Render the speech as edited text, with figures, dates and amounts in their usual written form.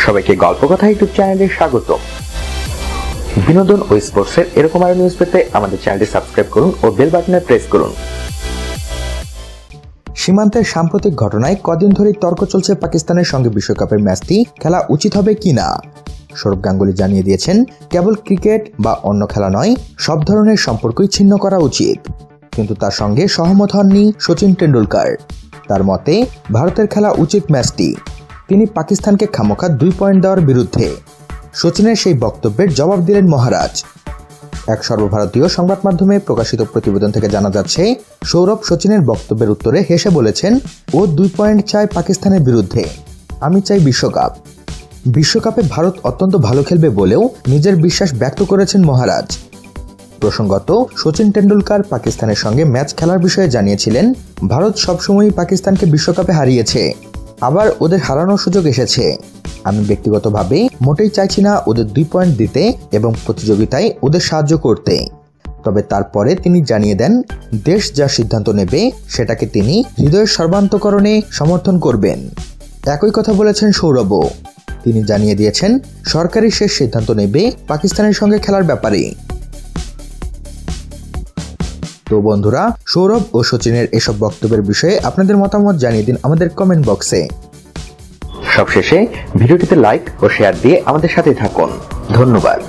সবাইকে গল্প কথা ইউটিউব চ্যানেলে স্বাগত। বিনোদন ও স্পোর্টসের এরকম আরো নিউজ পেতে আমাদের চ্যানেলটি সাবস্ক্রাইব করুন ও বেল বাটনে প্রেস করুন। সীমান্তের সাম্প্রতিক ঘটনায় কদিন ধরেই তর্ক চলছে পাকিস্তানের সঙ্গে বিশ্বকাপের ম্যাচটি খেলা উচিত হবে কিনা। সৌরভ গাঙ্গুলী জানিয়ে দিয়েছেন, কেবল ক্রিকেট বা অন্য খেলা নয়, সব ধরনের সম্পর্কই ছিন্ন করা উচিত। কিন্তু তার সঙ্গে সহমত হননি সচিন টেন্ডুলকার। তার মতে ভারতের খেলা উচিত ম্যাচটি। তিনি পাকিস্তানকে খামোখা 2 পয়েন্ট দেওয়ার বিরুদ্ধে। সচিনের সেই বক্তব্যের জবাব দিলেন মহারাজ। এক সর্বভারতীয় সংবাদ মাধ্যমে প্রকাশিত প্রতিবেদন থেকে জানা যাচ্ছে, সৌরভ সচিনের বক্তব্যের উত্তরে হেসে বলেছেন, ও 2 পয়েন্ট চায় পাকিস্তানের বিরুদ্ধে, আমি চাই বিশ্বকাপ। বিশ্বকাপে ভারত অত্যন্ত ভালো খেলবে বলেও নিজের বিশ্বাস ব্যক্ত করেছেন মহারাজ। প্রসঙ্গত, সচিন টেন্ডুলকার পাকিস্তানের সঙ্গে ম্যাচ খেলার বিষয়ে জানিয়েছিলেন, ভারত সবসময়ই পাকিস্তানকে বিশ্বকাপে হারিয়েছে, আবার ওদের হারানোর সুযোগ এসেছে। আমি ব্যক্তিগতভাবে মোটেই চাইছি না ওদের 2 পয়েন্ট দিতে এবং প্রতিযোগিতায় ওদের সাহায্য করতে। তবে তারপরে তিনি জানিয়ে দেন, দেশ যা সিদ্ধান্ত নেবে সেটাকে তিনি হৃদয়ের সর্বান্তকরণে সমর্থন করবেন। একই কথা বলেছেন সৌরভও। তিনি জানিয়ে দিয়েছেন, সরকারই শেষ সিদ্ধান্ত নেবে পাকিস্তানের সঙ্গে খেলার ব্যাপারে। তো বন্ধুরা, সৌরভ ও সচিনের এসব বক্তব্যের বিষয়ে আপনাদের মতামত জানিয়ে দিন আমাদের কমেন্ট বক্সে। সবশেষে ভিডিওটিতে লাইক ও শেয়ার দিয়ে আমাদের সাথে থাকুন। ধন্যবাদ।